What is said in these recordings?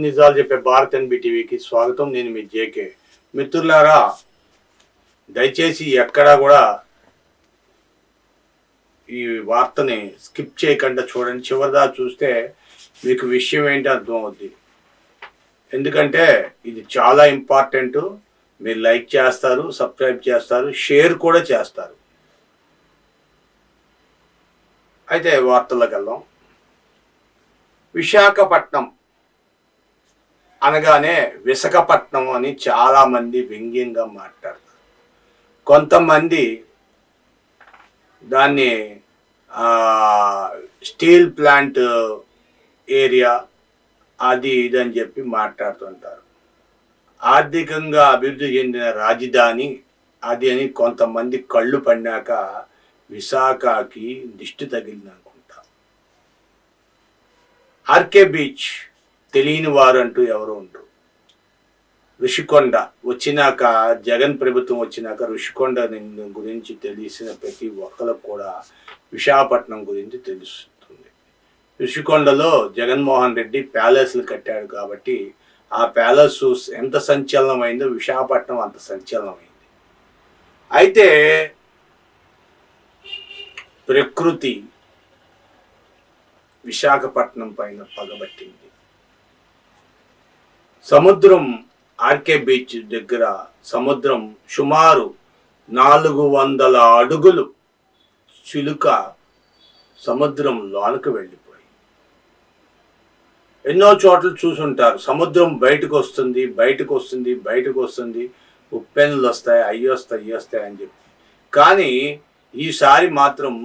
నిజాలు చెప్పే భారత్ ఎన్బిటీవీకి స్వాగతం. నేను మీ జేకే. మిత్రులారా, దయచేసి ఎక్కడా కూడా ఈ వార్తని స్కిప్ చేయకుండా చూడండి. చివరిదా చూస్తే మీకు విషయం ఏంటి అర్థం అవుద్ది. ఎందుకంటే ఇది చాలా ఇంపార్టెంట్. మీరు లైక్ చేస్తారు, సబ్స్క్రైబ్ చేస్తారు, షేర్ కూడా చేస్తారు. అయితే వార్తల్లోకి వెళ్దాం. విశాఖపట్నం అనగానే విశాఖపట్నం అని చాలామంది వ్యంగ్యంగా మాట్లాడతారు. కొంతమంది దాన్ని స్టీల్ ప్లాంట్ ఏరియా అది ఇది అని చెప్పి మాట్లాడుతుంటారు. ఆర్థికంగా అభివృద్ధి చెందిన రాజధాని అది అని కొంతమంది కళ్ళు పడినాక విశాఖకి దిష్టి తగిలిందనుకుంటా. ఆర్కే బీచ్ తెలియని వారు అంటూ ఎవరు ఉండరు. ఋషికొండ వచ్చినాక, జగన్ ప్రభుత్వం వచ్చినాక ఋషికొండ గురించి తెలిసిన ప్రతి ఒక్కరికి కూడా విశాఖపట్నం గురించి తెలుస్తుంది. ఋషికొండలో జగన్మోహన్ రెడ్డి ప్యాలెస్లు కట్టాడు కాబట్టి ఆ ప్యాలెస్ ఎంత సంచలనమైందో విశాఖపట్నం అంత సంచలనమైంది. అయితే ప్రకృతి విశాఖపట్నం పైన పగబట్టింది. సముద్రం ఆర్కే బీచ్ దగ్గర సముద్రం సుమారు 400 అడుగులు చిలుక సముద్రం లోనికి వెళ్ళిపోయి. ఎన్నో చోట్ల చూసుంటారు, సముద్రం బయటకు వస్తుంది, ఉప్పెన్లు వస్తాయి, అయ్యొస్తాయి అని చెప్పి. కానీ ఈసారి మాత్రం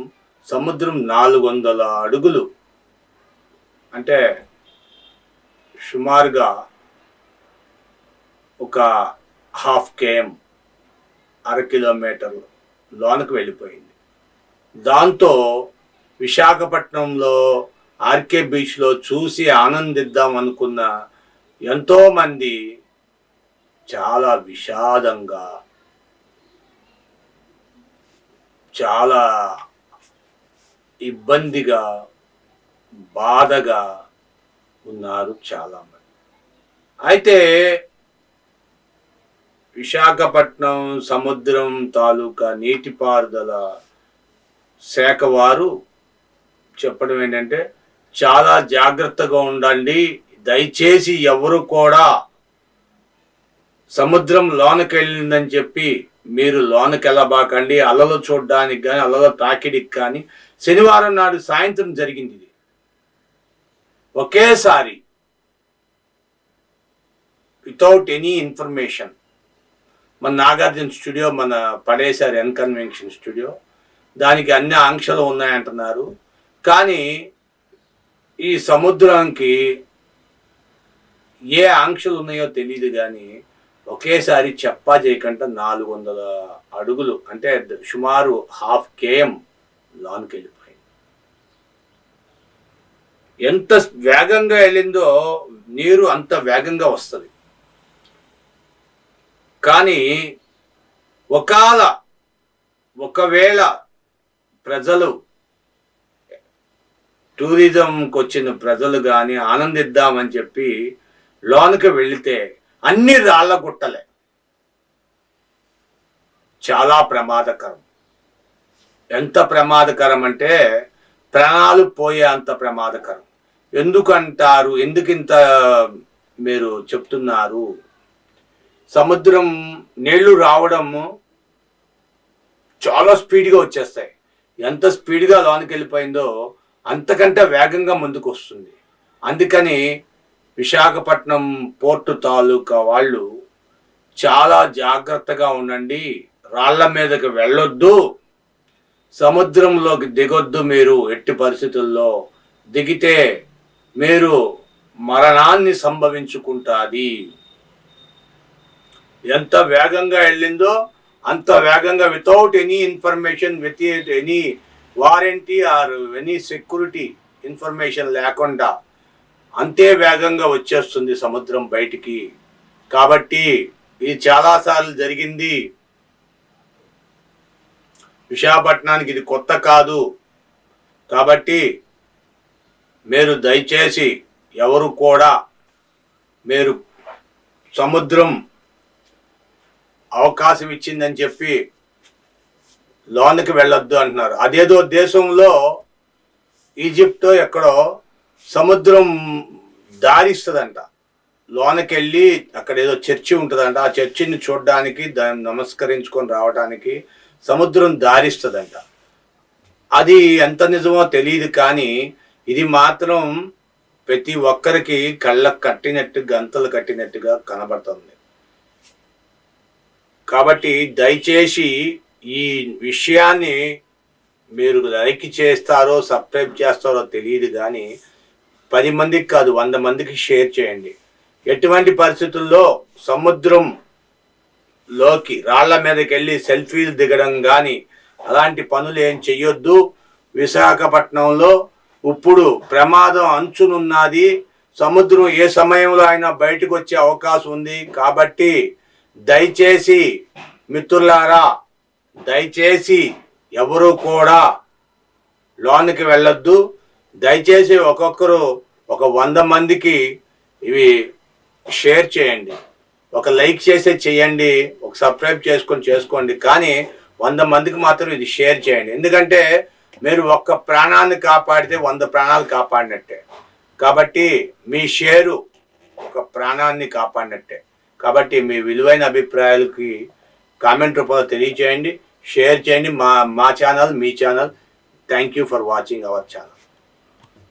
సముద్రం 400 అడుగులు అంటే సుమారుగా ఒక 1/2 km, 1/2 కిలోమీటర్ లోనికి వెళ్ళిపోయింది. దాంతో విశాఖపట్నంలో ఆర్కే బీచ్లో చూసి ఆనందిద్దాం అనుకున్న ఎంతోమంది చాలా విషాదంగా, చాలా ఇబ్బందిగా, బాధగా ఉన్నారు చాలామంది. అయితే విశాఖపట్నం సముద్రం తాలూకా నీటిపారుదల శాఖ వారు చెప్పడం ఏంటంటే, చాలా జాగ్రత్తగా ఉండండి, దయచేసి ఎవరు కూడా సముద్రం లోనకి వెళ్ళిందని చెప్పి మీరు లోనకి వెళ్ళబాకండి. అలలు చూడడానికి కానీ, అలల తాకిడికి కానీ. శనివారం నాడు సాయంత్రం జరిగింది ఇది. ఒకేసారి వితౌట్ ఎనీ ఇన్ఫర్మేషన్ మన నాగార్జున స్టూడియో మన పడేశారు, ఎన్కన్వెన్షన్ స్టూడియో. దానికి అన్ని ఆంక్షలు ఉన్నాయంటున్నారు. కానీ ఈ సముద్రానికి ఏ ఆంక్షలు ఉన్నాయో తెలియదు. కానీ ఒకేసారి చెప్పా చేయకుండా 400 అడుగులు అంటే సుమారు 1/2 km లోనికి వెళ్ళిపోయింది. ఎంత వేగంగా వెళ్ళిందో నీరు అంత వేగంగా వస్తుంది. కానీ ఒకవేళ ప్రజలు, టూరిజంకి వచ్చిన ప్రజలు కానీ ఆనందిద్దామని చెప్పి లోనికి వెళితే అన్ని రాళ్ళ గుట్టలే. చాలా ప్రమాదకరం. ఎంత ప్రమాదకరం అంటే ప్రాణాలు పోయే అంత ప్రమాదకరం. ఎందుకంటారు? ఎందుకింత మీరు చెప్తున్నారు? సముద్రం నీళ్లు రావడము చాలా స్పీడ్గా వచ్చేస్తాయి. ఎంత స్పీడ్గా లోనికి వెళ్ళిపోయిందో అంతకంటే వేగంగా ముందుకు వస్తుంది. అందుకని విశాఖపట్నం పోర్టు తాలూకా వాళ్ళు చాలా జాగ్రత్తగా ఉండండి, రాళ్ల మీదకి వెళ్ళొద్దు, సముద్రంలోకి దిగొద్దు. మీరు ఎట్టి పరిస్థితుల్లో దిగితే మీరు మరణాన్ని సంభవించుకుంటుంది. ఎంత వేగంగా వెళ్ళిందో అంత వేగంగా, without any information, without any warranty or any security information లేకుండా అంతే వేగంగా వచ్చేస్తుంది సముద్రం బయటికి. కాబట్టి ఇది చాలాసార్లు జరిగింది. విశాఖపట్నానికి ఇది కొత్త కాదు. కాబట్టి మీరు దయచేసి ఎవరు కూడా మీరు సముద్రం అవకాశం ఇచ్చిందని చెప్పి లోనికి వెళ్ళొద్దు అంటున్నారు. అదేదో దేశంలో ఈజిప్టో ఎక్కడో సముద్రం దారిస్తుందంట, లోనకి వెళ్ళి అక్కడ ఏదో చర్చి ఉంటుందంట, ఆ చర్చిని చూడడానికి దాన్ని నమస్కరించుకొని రావడానికి సముద్రం దారిస్తుందంట. అది ఎంత నిజమో తెలియదు, కానీ ఇది మాత్రం ప్రతి ఒక్కరికి కళ్ళకు కట్టినట్టు గంతలు కట్టినట్టుగా కనబడుతుంది. కాబట్టి దయచేసి ఈ విషయాన్ని మీరు లైక్ చేస్తారో సబ్స్క్రైబ్ చేస్తారో తెలియదు, కానీ 10 మందికి కాదు 100 మందికి షేర్ చేయండి. ఎటువంటి పరిస్థితుల్లో సముద్రంలోకి రాళ్ల మీదకి వెళ్ళి సెల్ఫీలు దిగడం కానీ అలాంటి పనులు ఏం చెయ్యొద్దు. విశాఖపట్నంలో ఇప్పుడు ప్రమాదం అంచునున్నది. సముద్రం ఏ సమయంలో అయినా బయటకు వచ్చే అవకాశం ఉంది. కాబట్టి దయచేసి మిత్రులారా, దయచేసి ఎవరు కూడా లోనికి వెళ్ళొద్దు. దయచేసి ఒక్కొక్కరు ఒక 100 మందికి ఇవి షేర్ చేయండి. ఒక లైక్ చేసే చేయండి, ఒక సబ్స్క్రైబ్ చేసుకోండి, కానీ 100 మందికి మాత్రం ఇది షేర్ చేయండి. ఎందుకంటే మీరు ఒక్క ప్రాణాన్ని కాపాడితే 100 ప్రాణాలు కాపాడినట్టే. కాబట్టి మీ షేరు ఒక ప్రాణాన్ని కాపాడినట్టే. కాబట్టి మీ విలువైన అభిప్రాయాలకి కామెంట్ రూపంలో తెలియచేయండి, షేర్ చేయండి. మా channel me channel. Thank you for watching our channel.